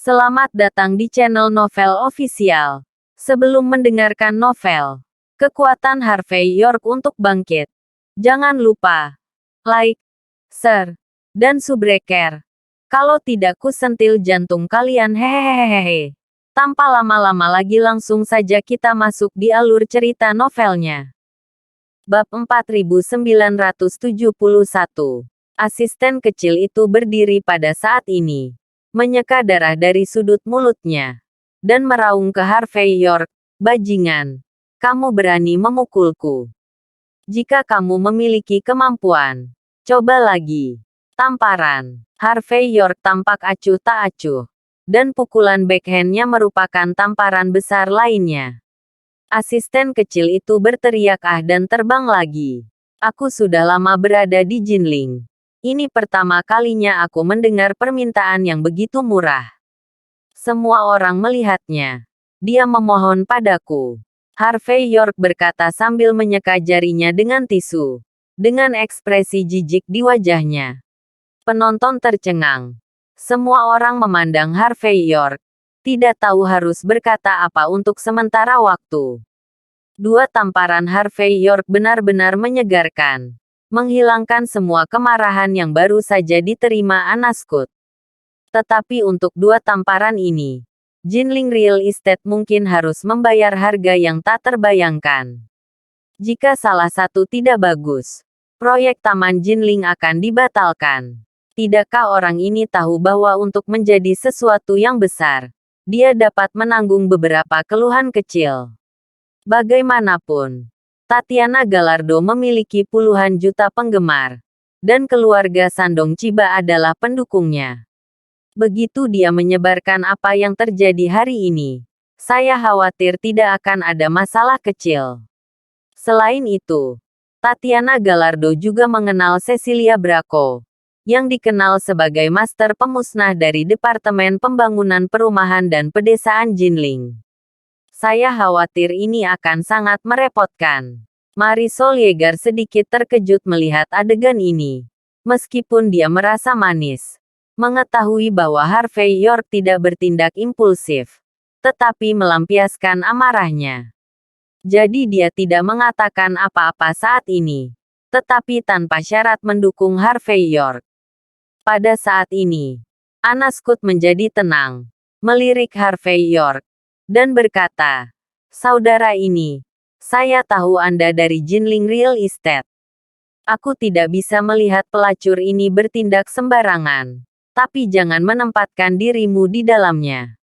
Selamat datang di channel Novel Official. Sebelum mendengarkan novel, kekuatan Harvey York untuk bangkit. Jangan lupa like, share, dan subscribe. Kalau tidak kusentil jantung kalian hehehehe. Tanpa lama-lama lagi langsung saja kita masuk di alur cerita novelnya. Bab 4971. Asisten kecil itu berdiri pada saat ini, menyeka darah dari sudut mulutnya, dan meraung ke Harvey York, "Bajingan, kamu berani memukulku. Jika kamu memiliki kemampuan, coba lagi." Tamparan. Harvey York tampak acuh tak acuh, dan pukulan backhandnya merupakan tamparan besar lainnya. Asisten kecil itu berteriak dan terbang lagi. "Aku sudah lama berada di Jinling. Ini pertama kalinya aku mendengar permintaan yang begitu murah. Semua orang melihatnya. Dia memohon padaku." Harvey York berkata sambil menyeka jarinya dengan tisu, dengan ekspresi jijik di wajahnya. Penonton tercengang. Semua orang memandang Harvey York, tidak tahu harus berkata apa untuk sementara waktu. Dua tamparan Harvey York benar-benar menyegarkan, menghilangkan semua kemarahan yang baru saja diterima Anaskut. Tetapi untuk dua tamparan ini, Jinling Real Estate mungkin harus membayar harga yang tak terbayangkan. Jika salah satu tidak bagus, proyek Taman Jinling akan dibatalkan. Tidakkah orang ini tahu bahwa untuk menjadi sesuatu yang besar, dia dapat menanggung beberapa keluhan kecil? Bagaimanapun, Tatiana Gallardo memiliki puluhan juta penggemar, dan keluarga Sandong Chiba adalah pendukungnya. Begitu dia menyebarkan apa yang terjadi hari ini, saya khawatir tidak akan ada masalah kecil. Selain itu, Tatiana Gallardo juga mengenal Cecilia Braco, yang dikenal sebagai master pemusnah dari Departemen Pembangunan Perumahan dan Pedesaan Jinling. Saya khawatir ini akan sangat merepotkan. Marisol Yeager sedikit terkejut melihat adegan ini. Meskipun dia merasa manis, mengetahui bahwa Harvey York tidak bertindak impulsif, tetapi melampiaskan amarahnya. Jadi dia tidak mengatakan apa-apa saat ini, tetapi tanpa syarat mendukung Harvey York. Pada saat ini, Anaskut menjadi tenang, melirik Harvey York, dan berkata, "Saudara ini, saya tahu Anda dari Jinling Real Estate. Aku tidak bisa melihat pelacur ini bertindak sembarangan, tapi jangan menempatkan dirimu di dalamnya.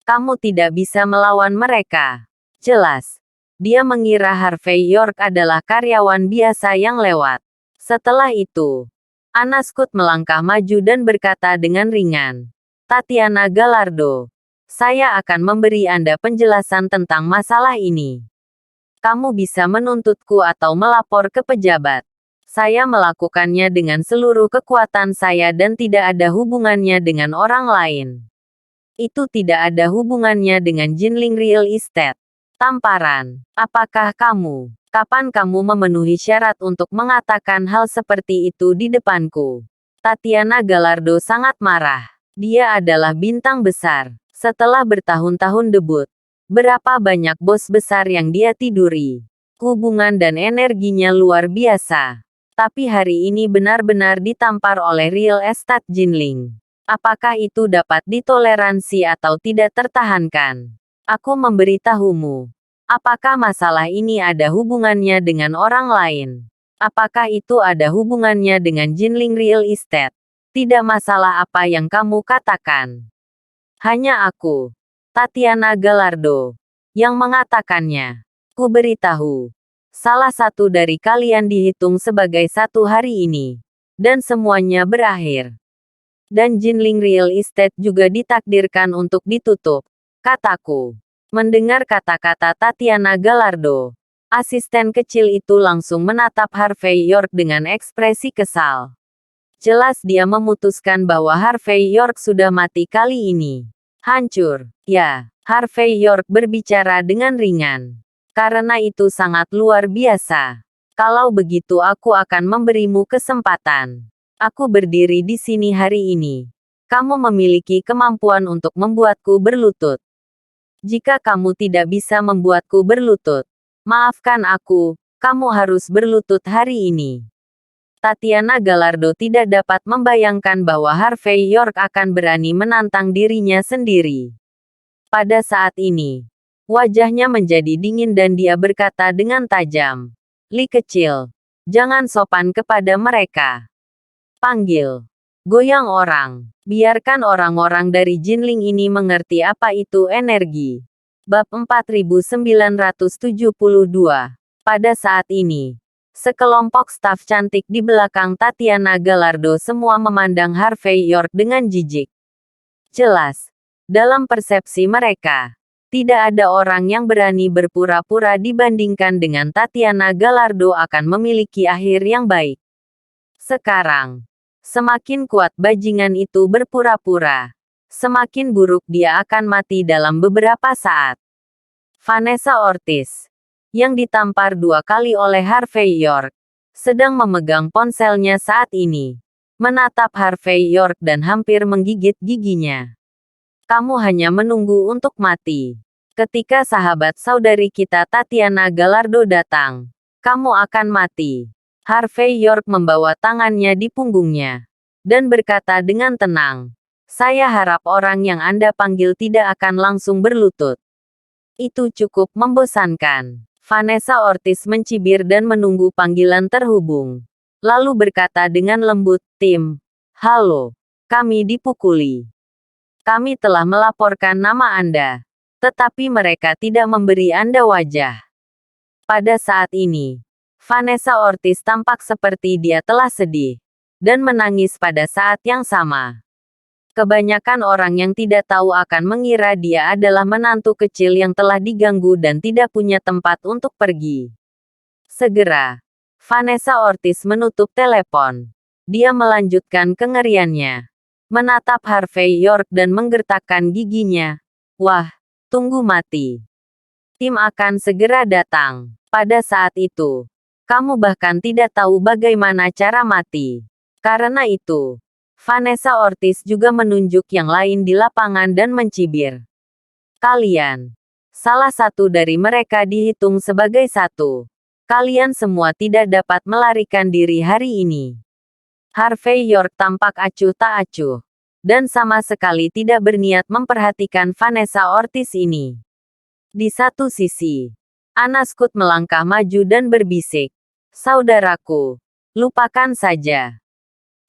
Kamu tidak bisa melawan mereka." Jelas, dia mengira Harvey York adalah karyawan biasa yang lewat. Setelah itu, Anaskut melangkah maju dan berkata dengan ringan, "Tatiana Gallardo, saya akan memberi Anda penjelasan tentang masalah ini. Kamu bisa menuntutku atau melapor ke pejabat. Saya melakukannya dengan seluruh kekuatan saya dan tidak ada hubungannya dengan orang lain. Itu tidak ada hubungannya dengan Jinling Real Estate." Tamparan. "Apakah kamu? Kapan kamu memenuhi syarat untuk mengatakan hal seperti itu di depanku?" Tatiana Gallardo sangat marah. Dia adalah bintang besar. Setelah bertahun-tahun debut, berapa banyak bos besar yang dia tiduri. Hubungan dan energinya luar biasa. Tapi hari ini benar-benar ditampar oleh Real Estate Jinling. Apakah itu dapat ditoleransi atau tidak tertahankan? Aku memberitahumu. Apakah masalah ini ada hubungannya dengan orang lain? Apakah itu ada hubungannya dengan Jinling Real Estate? Tidak masalah apa yang kamu katakan. Hanya aku, Tatiana Gallardo, yang mengatakannya. Ku beritahu. Salah satu dari kalian dihitung sebagai satu hari ini. Dan semuanya berakhir. Dan Jinling Real Estate juga ditakdirkan untuk ditutup, kataku. Mendengar kata-kata Tatiana Gallardo, asisten kecil itu langsung menatap Harvey York dengan ekspresi kesal. Jelas dia memutuskan bahwa Harvey York sudah mati kali ini. Hancur. Ya, Harvey York berbicara dengan ringan. Karena itu sangat luar biasa. Kalau begitu aku akan memberimu kesempatan. Aku berdiri di sini hari ini Kamu memiliki kemampuan untuk membuatku berlutut. Jika kamu tidak bisa membuatku berlutut, maafkan aku, kamu harus berlutut hari ini. Tatiana Gallardo tidak dapat membayangkan bahwa Harvey York akan berani menantang dirinya sendiri. Pada saat ini, wajahnya menjadi dingin dan dia berkata dengan tajam, "Li kecil, jangan sopan kepada mereka. Panggil. Goyang orang. Biarkan orang-orang dari Jinling ini mengerti apa itu energi." Bab 4972. Pada saat ini, sekelompok staf cantik di belakang Tatiana Gallardo semua memandang Harvey York dengan jijik. Jelas, dalam persepsi mereka, tidak ada orang yang berani berpura-pura dibandingkan dengan Tatiana Gallardo akan memiliki akhir yang baik. Sekarang, semakin kuat bajingan itu berpura-pura, semakin buruk dia akan mati dalam beberapa saat. Vanessa Ortiz, yang ditampar 2 kali oleh Harvey York, sedang memegang ponselnya saat ini, menatap Harvey York dan hampir menggigit giginya. Kamu hanya menunggu untuk mati. Ketika sahabat saudari kita Tatiana Gallardo datang, kamu akan mati. Harvey York membawa tangannya di punggungnya, dan berkata dengan tenang, "Saya harap orang yang Anda panggil tidak akan langsung berlutut." Itu cukup membosankan. Vanessa Ortiz mencibir dan menunggu panggilan terhubung. Lalu berkata dengan lembut, "Tim, halo, kami dipukuli. Kami telah melaporkan nama Anda, tetapi mereka tidak memberi Anda wajah." Pada saat ini, Vanessa Ortiz tampak seperti dia telah sedih dan menangis pada saat yang sama. Kebanyakan orang yang tidak tahu akan mengira dia adalah menantu kecil yang telah diganggu dan tidak punya tempat untuk pergi. Segera, Vanessa Ortiz menutup telepon. Dia melanjutkan kengeriannya, menatap Harvey York dan menggertakkan giginya. "Wah, tunggu mati. Tim akan segera datang." Pada saat itu, kamu bahkan tidak tahu bagaimana cara mati. Karena itu, Vanessa Ortiz juga menunjuk yang lain di lapangan dan mencibir. "Kalian, salah satu dari mereka dihitung sebagai satu. Kalian semua tidak dapat melarikan diri hari ini." Harvey York tampak acuh tak acuh, dan sama sekali tidak berniat memperhatikan Vanessa Ortiz ini. Di satu sisi, Anna Scott melangkah maju dan berbisik, "Saudaraku, lupakan saja.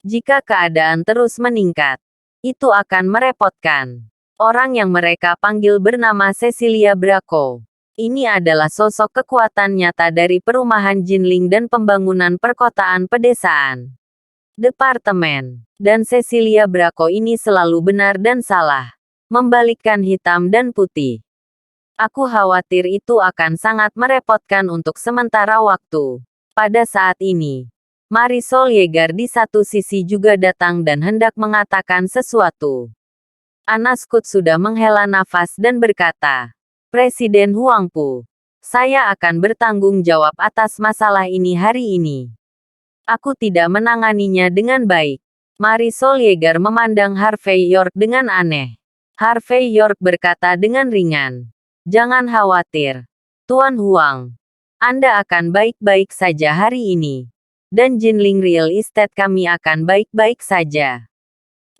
Jika keadaan terus meningkat, itu akan merepotkan." Orang yang mereka panggil bernama Cecilia Bracco. Ini adalah sosok kekuatan nyata dari perumahan Jinling dan pembangunan perkotaan pedesaan. Departemen. Dan Cecilia Bracco ini selalu benar dan salah, membalikkan hitam dan putih. Aku khawatir itu akan sangat merepotkan untuk sementara waktu. Pada saat ini, Marisol Yeager di satu sisi juga datang dan hendak mengatakan sesuatu. Anna Scott sudah menghela nafas dan berkata, "Presiden Huangpu, saya akan bertanggung jawab atas masalah ini hari ini. Aku tidak menanganinya dengan baik." Marisol Yeager memandang Harvey York dengan aneh. Harvey York berkata dengan ringan, "Jangan khawatir, Tuan Huang. Anda akan baik-baik saja hari ini. Dan Jinling Real Estate kami akan baik-baik saja."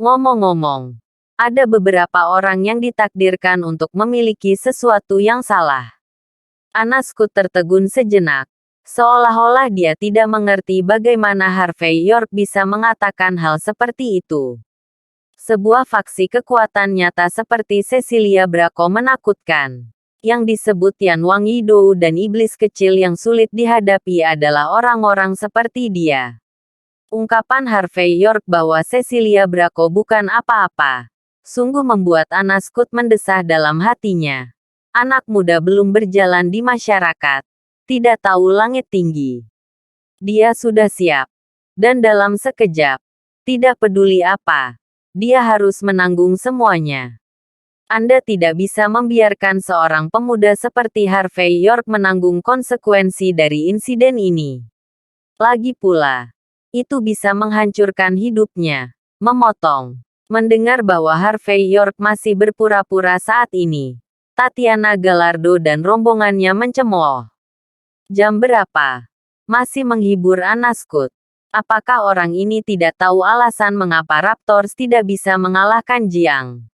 Ngomong-ngomong, ada beberapa orang yang ditakdirkan untuk memiliki sesuatu yang salah. Anna Scott tertegun sejenak, seolah-olah dia tidak mengerti bagaimana Harvey York bisa mengatakan hal seperti itu. Sebuah faksi kekuatan nyata seperti Cecilia Bracco menakutkan. Yang disebut Yan Wang Yidou dan iblis kecil yang sulit dihadapi adalah orang-orang seperti dia. Ungkapan Harvey York bahwa Cecilia Bracco bukan apa-apa sungguh membuat Anna Scott mendesah dalam hatinya. Anak muda belum berjalan di masyarakat, tidak tahu langit tinggi. Dia sudah siap. Dan dalam sekejap, tidak peduli apa, dia harus menanggung semuanya. Anda tidak bisa membiarkan seorang pemuda seperti Harvey York menanggung konsekuensi dari insiden ini. Lagi pula, itu bisa menghancurkan hidupnya. Memotong. Mendengar bahwa Harvey York masih berpura-pura saat ini, Tatiana Gallardo dan rombongannya mencemooh. Jam berapa? Masih menghibur Anaskut. Apakah orang ini tidak tahu alasan mengapa Raptors tidak bisa mengalahkan Jiang?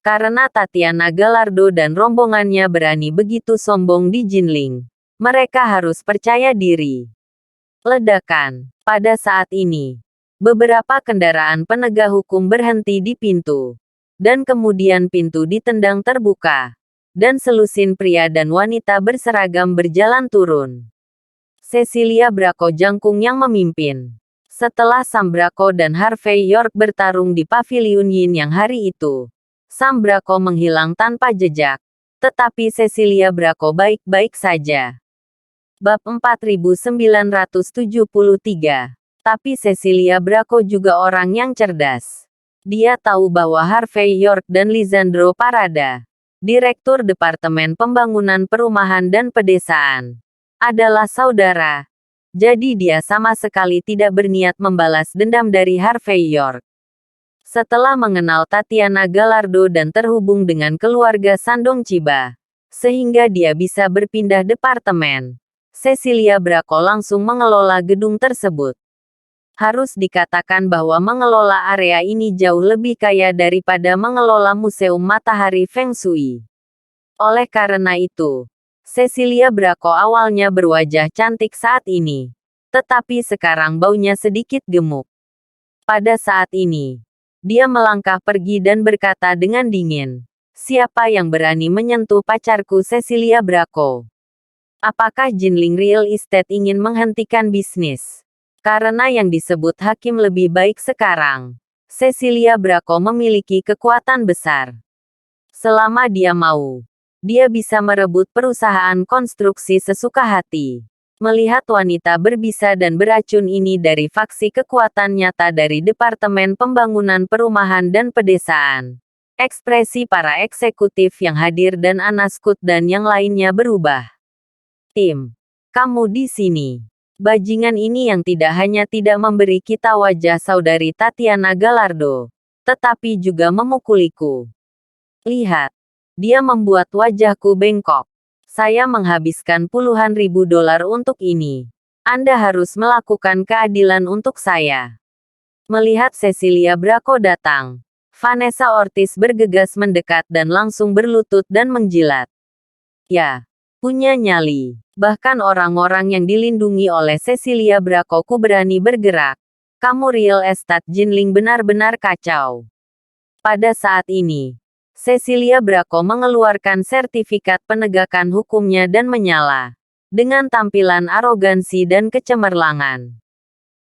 Karena Tatiana Gallardo dan rombongannya berani begitu sombong di Jinling, mereka harus percaya diri. Ledakan. Pada saat ini, beberapa kendaraan penegak hukum berhenti di pintu. Dan kemudian pintu ditendang terbuka. Dan selusin pria dan wanita berseragam berjalan turun. Cecilia Braco jangkung yang memimpin. Setelah Sam Braco dan Harvey York bertarung di Paviliun Yin yang hari itu, Sam Braco menghilang tanpa jejak. Tetapi Cecilia Braco baik-baik saja. Bab 4973. Tapi Cecilia Braco juga orang yang cerdas. Dia tahu bahwa Harvey York dan Lisandro Parada, Direktur Departemen Pembangunan Perumahan dan Pedesaan, adalah saudara. Jadi dia sama sekali tidak berniat membalas dendam dari Harvey York. Setelah mengenal Tatiana Gallardo dan terhubung dengan keluarga Sandong Chiba, sehingga dia bisa berpindah departemen, Cecilia Braco langsung mengelola gedung tersebut. Harus dikatakan bahwa mengelola area ini jauh lebih kaya daripada mengelola Museum Matahari Feng Shui. Oleh karena itu, Cecilia Braco awalnya berwajah cantik saat ini, tetapi sekarang baunya sedikit gemuk. Pada saat ini, dia melangkah pergi dan berkata dengan dingin, "Siapa yang berani menyentuh pacarku Cecilia Braco? Apakah Jinling Real Estate ingin menghentikan bisnis? Karena yang disebut hakim lebih baik sekarang. Cecilia Braco memiliki kekuatan besar. Selama dia mau, dia bisa merebut perusahaan konstruksi sesuka hati." Melihat wanita berbisa dan beracun ini dari faksi kekuatan nyata dari Departemen Pembangunan Perumahan dan Pedesaan, ekspresi para eksekutif yang hadir dan Anaskut dan yang lainnya berubah. "Tim, kamu di sini. Bajingan ini yang tidak hanya tidak memberi kita wajah saudari Tatiana Gallardo, tetapi juga memukuliku. Lihat, dia membuat wajahku bengkok. Saya menghabiskan puluhan ribu dolar untuk ini. Anda harus melakukan keadilan untuk saya." Melihat Cecilia Braco datang, Vanessa Ortiz bergegas mendekat dan langsung berlutut dan menjilat. "Ya, punya nyali. Bahkan orang-orang yang dilindungi oleh Cecilia Braco ku berani bergerak. Kamu real estate Jinling benar-benar kacau." Pada saat ini, Cecilia Braco mengeluarkan sertifikat penegakan hukumnya dan menyala, dengan tampilan arogansi dan kecemerlangan.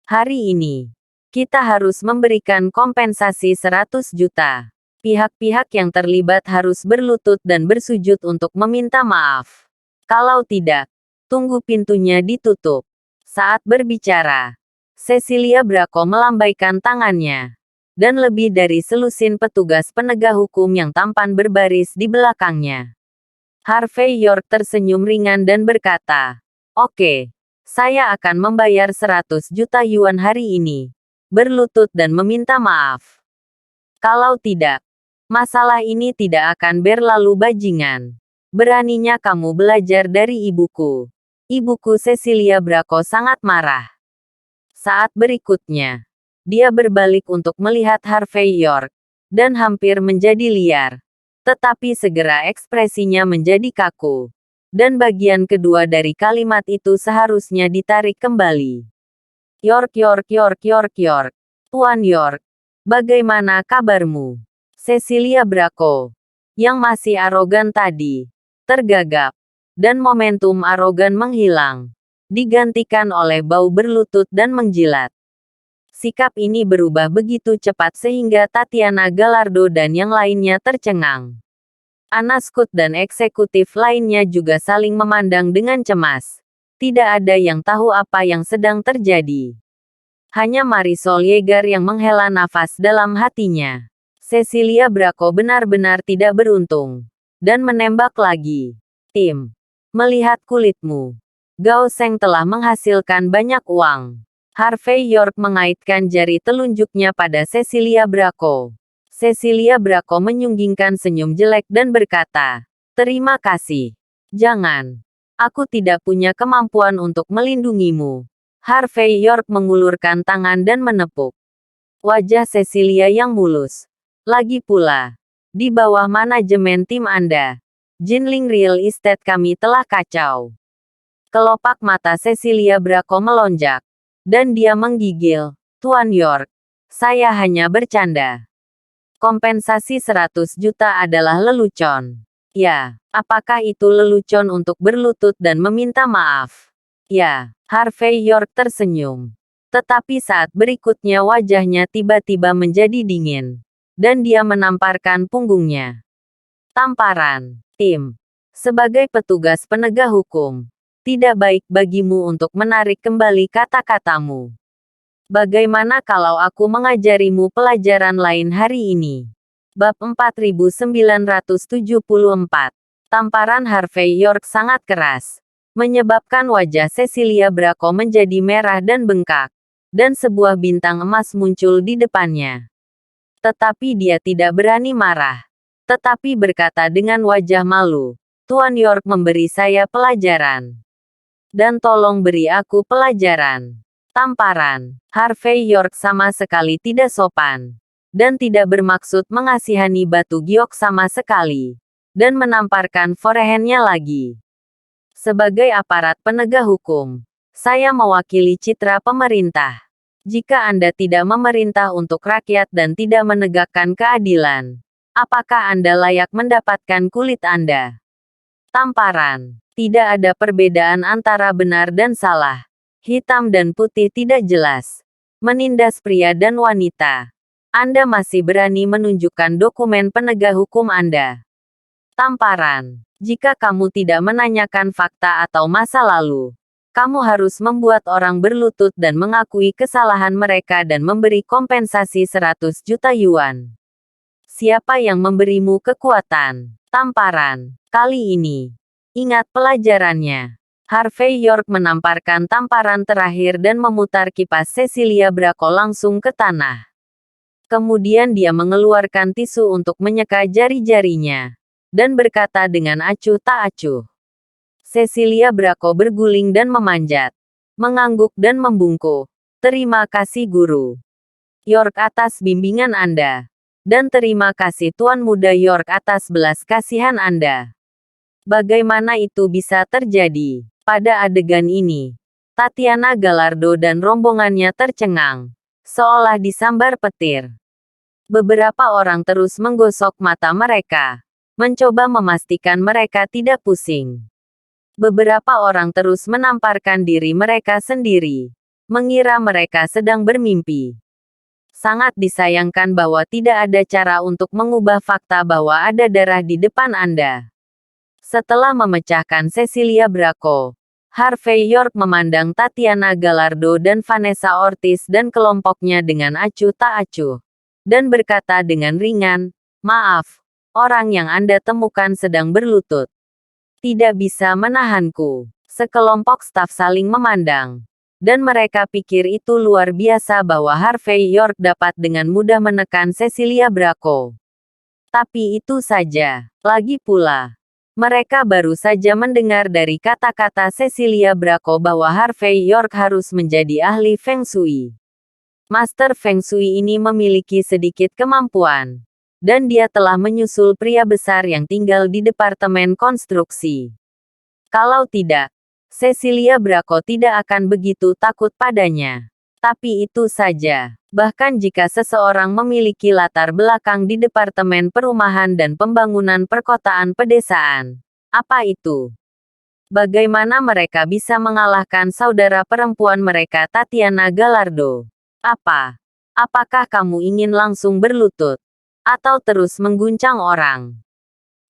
"Hari ini, kita harus memberikan kompensasi 100 juta. Pihak-pihak yang terlibat harus berlutut dan bersujud untuk meminta maaf. Kalau tidak, tunggu pintunya ditutup." Saat berbicara, Cecilia Braco melambaikan tangannya. Dan lebih dari selusin petugas penegak hukum yang tampan berbaris di belakangnya. Harvey York tersenyum ringan dan berkata, "Oke, saya akan membayar 100 juta yuan hari ini. Berlutut dan meminta maaf. Kalau tidak, masalah ini tidak akan berlalu bajingan. Beraninya kamu belajar dari ibuku." Ibuku Cecilia Braco sangat marah. Saat berikutnya, dia berbalik untuk melihat Harvey York, dan hampir menjadi liar. Tetapi segera ekspresinya menjadi kaku. Dan bagian kedua dari kalimat itu seharusnya ditarik kembali. "York, York, York, York, York. Tuan York, bagaimana kabarmu?" Cecilia Braco, yang masih arogan tadi, tergagap. Dan momentum arogan menghilang, digantikan oleh bau berlutut dan menjilat. Sikap ini berubah begitu cepat sehingga Tatiana Gallardo dan yang lainnya tercengang. Anaskut dan eksekutif lainnya juga saling memandang dengan cemas. Tidak ada yang tahu apa yang sedang terjadi. Hanya Marisol Yeager yang menghela nafas dalam hatinya. Cecilia Braco benar-benar tidak beruntung. Dan menembak lagi. "Tim, melihat kulitmu, Gao Seng telah menghasilkan banyak uang." Harvey York mengaitkan jari telunjuknya pada Cecilia Braco. Cecilia Braco menyunggingkan senyum jelek dan berkata, "Terima kasih. Jangan. Aku tidak punya kemampuan untuk melindungimu." Harvey York mengulurkan tangan dan menepuk wajah Cecilia yang mulus. "Lagi pula, di bawah manajemen tim Anda, Jinling Real Estate kami telah kacau." Kelopak mata Cecilia Braco melonjak, dan dia menggigil. "Tuan York, saya hanya bercanda. Kompensasi 100 juta adalah lelucon." "Ya, apakah itu lelucon untuk berlutut dan meminta maaf?" "Ya." Harvey York tersenyum. Tetapi saat berikutnya wajahnya tiba-tiba menjadi dingin. Dan dia menamparkan punggungnya. Tamparan. Tim. Sebagai petugas penegak hukum, tidak baik bagimu untuk menarik kembali kata-katamu. Bagaimana kalau aku mengajarimu pelajaran lain hari ini? Bab 4974. Tamparan Harvey York sangat keras, menyebabkan wajah Cecilia Braco menjadi merah dan bengkak, dan sebuah bintang emas muncul di depannya. Tetapi dia tidak berani marah, tetapi berkata dengan wajah malu, "Tuan York memberi saya pelajaran. Dan tolong beri aku pelajaran." Tamparan. Harvey York sama sekali tidak sopan, dan tidak bermaksud mengasihani batu giok sama sekali, dan menamparkan forehandnya lagi. "Sebagai aparat penegak hukum, saya mewakili citra pemerintah. Jika Anda tidak memerintah untuk rakyat dan tidak menegakkan keadilan, apakah Anda layak mendapatkan kulit Anda?" Tamparan. Tidak ada perbedaan antara benar dan salah. Hitam dan putih tidak jelas. Menindas pria dan wanita. Anda masih berani menunjukkan dokumen penegak hukum Anda. Tamparan. Jika kamu tidak menanyakan fakta atau masa lalu, kamu harus membuat orang berlutut dan mengakui kesalahan mereka dan memberi kompensasi 100 juta yuan. Siapa yang memberimu kekuatan? Tamparan. Kali ini, ingat pelajarannya. Harvey York menamparkan tamparan terakhir dan memutar kipas Cecilia Braco langsung ke tanah. Kemudian dia mengeluarkan tisu untuk menyeka jari-jarinya, dan berkata dengan acuh tak acuh. Cecilia Braco berguling dan memanjat, mengangguk dan membungkuk. "Terima kasih guru York atas bimbingan Anda. Dan terima kasih Tuan Muda York atas belas kasihan Anda." Bagaimana itu bisa terjadi? Pada adegan ini, Tatiana Gallardo dan rombongannya tercengang, seolah disambar petir. Beberapa orang terus menggosok mata mereka, mencoba memastikan mereka tidak pusing. Beberapa orang terus menamparkan diri mereka sendiri, mengira mereka sedang bermimpi. Sangat disayangkan bahwa tidak ada cara untuk mengubah fakta bahwa ada darah di depan Anda. Setelah memecahkan Cecilia Braco, Harvey York memandang Tatiana Gallardo dan Vanessa Ortiz dan kelompoknya dengan acuh tak acuh, dan berkata dengan ringan, "Maaf, orang yang Anda temukan sedang berlutut. Tidak bisa menahanku." Sekelompok staf saling memandang, dan mereka pikir itu luar biasa bahwa Harvey York dapat dengan mudah menekan Cecilia Braco. Tapi itu saja. Lagi pula, mereka baru saja mendengar dari kata-kata Cecilia Braco bahwa Harvey York harus menjadi ahli Feng Shui. Master Feng Shui ini memiliki sedikit kemampuan, dan dia telah menyusul pria besar yang tinggal di departemen konstruksi. Kalau tidak, Cecilia Braco tidak akan begitu takut padanya. Tapi itu saja. Bahkan jika seseorang memiliki latar belakang di Departemen Perumahan dan Pembangunan Perkotaan Pedesaan, apa itu? Bagaimana mereka bisa mengalahkan saudara perempuan mereka Tatiana Gallardo? Apakah kamu ingin langsung berlutut? Atau terus mengguncang orang?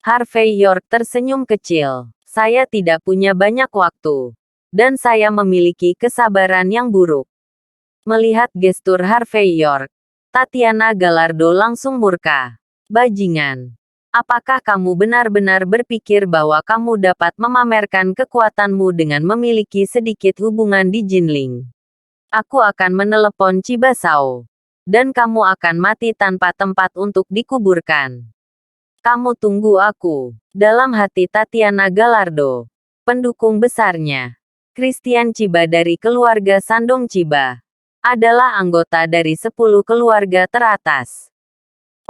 Harvey York tersenyum kecil. "Saya tidak punya banyak waktu. Dan saya memiliki kesabaran yang buruk." Melihat gestur Harvey York, Tatiana Gallardo langsung murka. "Bajingan. Apakah kamu benar-benar berpikir bahwa kamu dapat memamerkan kekuatanmu dengan memiliki sedikit hubungan di Jinling? Aku akan menelepon Cibasao. Dan kamu akan mati tanpa tempat untuk dikuburkan. Kamu tunggu aku. Dalam hati Tatiana Gallardo, pendukung besarnya, Christian Chiba dari keluarga Sandong Chiba, adalah anggota dari 10 keluarga teratas.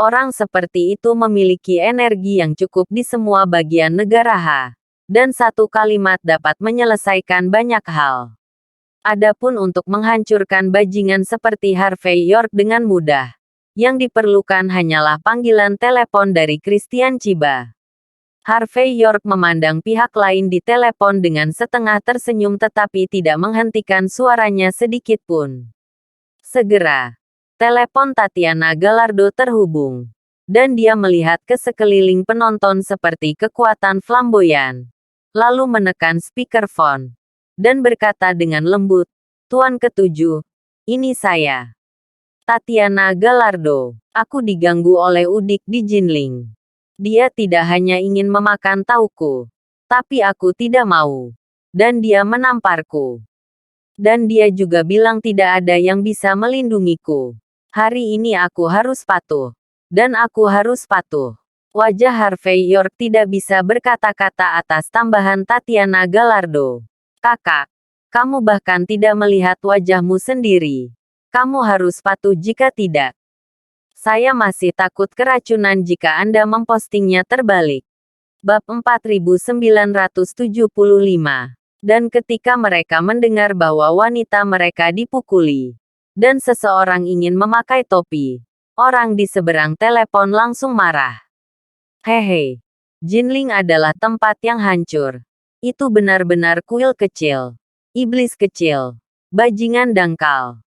Orang seperti itu memiliki energi yang cukup di semua bagian negara H. Dan satu kalimat dapat menyelesaikan banyak hal. Adapun untuk menghancurkan bajingan seperti Harvey York dengan mudah, yang diperlukan hanyalah panggilan telepon dari Christian Chiba. Harvey York memandang pihak lain di telepon dengan setengah tersenyum tetapi tidak menghentikan suaranya sedikit pun. Segera, telepon Tatiana Gallardo terhubung. Dan dia melihat ke sekeliling penonton seperti kekuatan flamboyan. Lalu menekan speakerphone. Dan berkata dengan lembut, "Tuan ketujuh, ini saya. Tatiana Gallardo. Aku diganggu oleh Udik di Jinling. Dia tidak hanya ingin memakan tauku. Tapi aku tidak mau. Dan dia menamparku. Dan dia juga bilang tidak ada yang bisa melindungiku. Hari ini aku harus patuh. Dan aku harus patuh." Wajah Harvey York tidak bisa berkata-kata atas tambahan Tatiana Gallardo. "Kakak, kamu bahkan tidak melihat wajahmu sendiri. Kamu harus patuh jika tidak. Saya masih takut keracunan jika Anda mempostingnya terbalik." Bab 4975. Dan ketika mereka mendengar bahwa wanita mereka dipukuli, dan seseorang ingin memakai topi, orang di seberang telepon langsung marah. "Hehe, Jinling adalah tempat yang hancur. Itu benar-benar kuil kecil. Iblis kecil. Bajingan dangkal."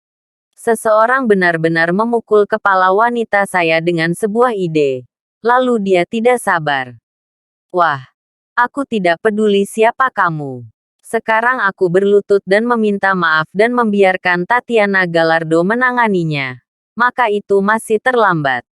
Seseorang benar-benar memukul kepala wanita saya dengan sebuah ide. Lalu dia tidak sabar. "Wah, aku tidak peduli siapa kamu. Sekarang aku berlutut dan meminta maaf dan membiarkan Tatiana Gallardo menanganinya. Maka itu masih terlambat.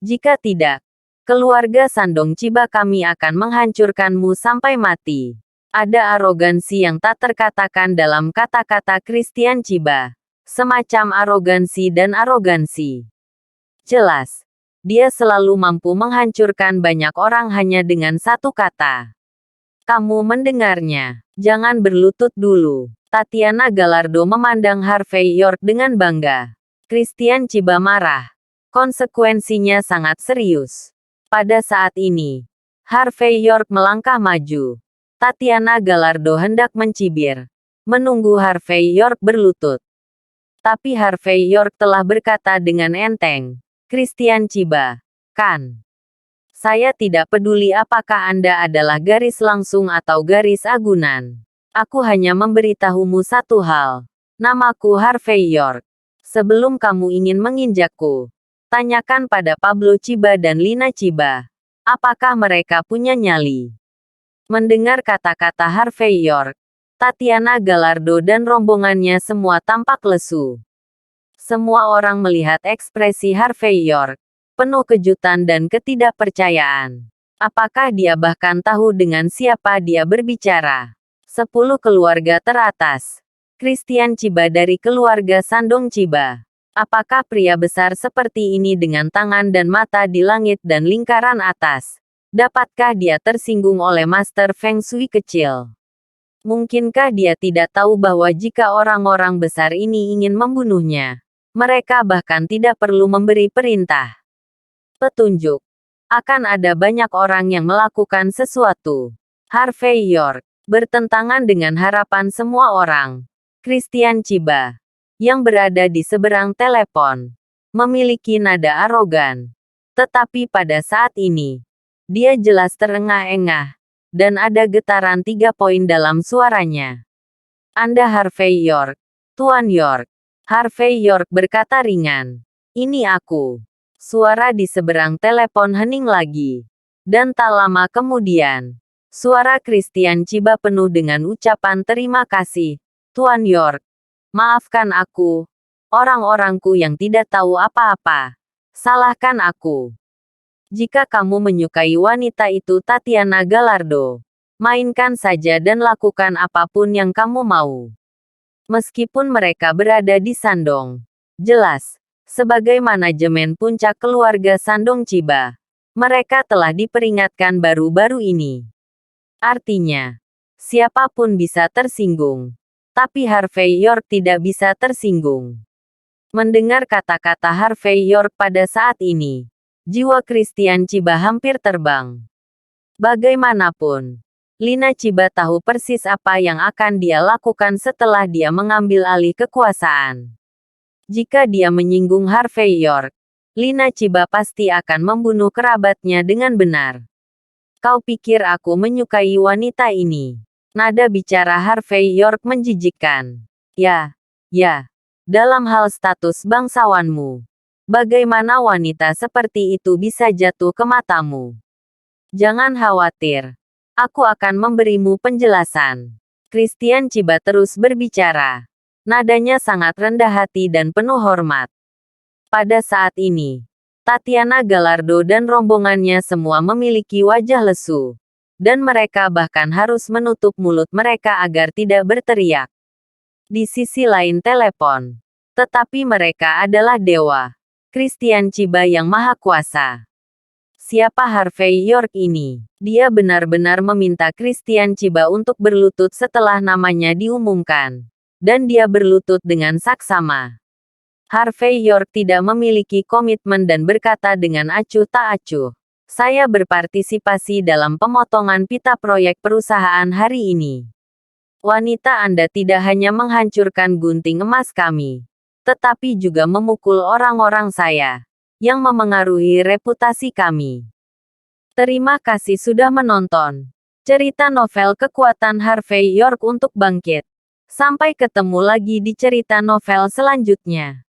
Jika tidak, keluarga Sandong Chiba kami akan menghancurkanmu sampai mati." Ada arogansi yang tak terkatakan dalam kata-kata Christian Chiba. Semacam arogansi dan arogansi. Jelas, dia selalu mampu menghancurkan banyak orang hanya dengan satu kata. "Kamu mendengarnya. Jangan berlutut dulu." Tatiana Gallardo memandang Harvey York dengan bangga. Christian Chiba marah. Konsekuensinya sangat serius. Pada saat ini, Harvey York melangkah maju. Tatiana Gallardo hendak mencibir, menunggu Harvey York berlutut. Tapi Harvey York telah berkata dengan enteng, "Christian Chiba, kan? Saya tidak peduli apakah Anda adalah garis langsung atau garis agunan. Aku hanya memberitahumu satu hal. Namaku Harvey York. Sebelum kamu ingin menginjakku, tanyakan pada Pablo Chiba dan Lina Chiba. Apakah mereka punya nyali?" Mendengar kata-kata Harvey York, Tatiana Gallardo dan rombongannya semua tampak lesu. Semua orang melihat ekspresi Harvey York, penuh kejutan dan ketidakpercayaan. Apakah dia bahkan tahu dengan siapa dia berbicara? 10 keluarga teratas. Christian Chiba dari keluarga Sandong Chiba. Apakah pria besar seperti ini dengan tangan dan mata di langit dan lingkaran atas? Dapatkah dia tersinggung oleh Master Feng Shui kecil? Mungkinkah dia tidak tahu bahwa jika orang-orang besar ini ingin membunuhnya, mereka bahkan tidak perlu memberi perintah? Petunjuk. Akan ada banyak orang yang melakukan sesuatu. Harvey York. Bertentangan dengan harapan semua orang. Christian Chiba, yang berada di seberang telepon, memiliki nada arogan. Tetapi pada saat ini, dia jelas terengah-engah, dan ada getaran 3 poin dalam suaranya. "Anda Harvey York, Tuan York." Harvey York berkata ringan. "Ini aku." Suara di seberang telepon hening lagi. Dan tak lama kemudian, suara Christian Chiba penuh dengan ucapan terima kasih, "Tuan York. Maafkan aku, orang-orangku yang tidak tahu apa-apa. Salahkan aku. Jika kamu menyukai wanita itu Tatiana Gallardo, mainkan saja dan lakukan apapun yang kamu mau. Meskipun mereka berada di Sandong. Jelas, Sebagai manajemen puncak keluarga Sandong Chiba, mereka telah diperingatkan baru-baru ini. Artinya, siapapun bisa tersinggung. Tapi Harvey York tidak bisa tersinggung. Mendengar kata-kata Harvey York pada saat ini, jiwa Christian Chiba hampir terbang. Bagaimanapun, Lina Chiba tahu persis apa yang akan dia lakukan setelah dia mengambil alih kekuasaan. Jika dia menyinggung Harvey York, Lina Chiba pasti akan membunuh kerabatnya dengan benar. Kau pikir aku menyukai wanita ini? Nada bicara Harvey York menjijikkan. Ya, dalam hal status bangsawanmu. Bagaimana wanita seperti itu bisa jatuh ke matamu? Jangan khawatir. Aku akan memberimu penjelasan. Christian Chiba terus berbicara. Nadanya sangat rendah hati dan penuh hormat. Pada saat ini, Tatiana Gallardo dan rombongannya semua memiliki wajah lesu. Dan mereka bahkan harus menutup mulut mereka agar tidak berteriak. Di sisi lain telepon. Tetapi mereka adalah dewa. Christian Chiba yang maha kuasa. Siapa Harvey York ini? Dia benar-benar meminta Christian Chiba untuk berlutut setelah namanya diumumkan. Dan dia berlutut dengan saksama. Harvey York tidak memiliki komitmen dan berkata dengan acuh tak acuh. Saya berpartisipasi dalam pemotongan pita proyek perusahaan hari ini. Wanita Anda tidak hanya menghancurkan gunting emas kami, tetapi juga memukul orang-orang saya, yang memengaruhi reputasi kami. Terima kasih sudah menonton. Cerita novel kekuatan Harvey York untuk bangkit. Sampai ketemu lagi di cerita novel selanjutnya.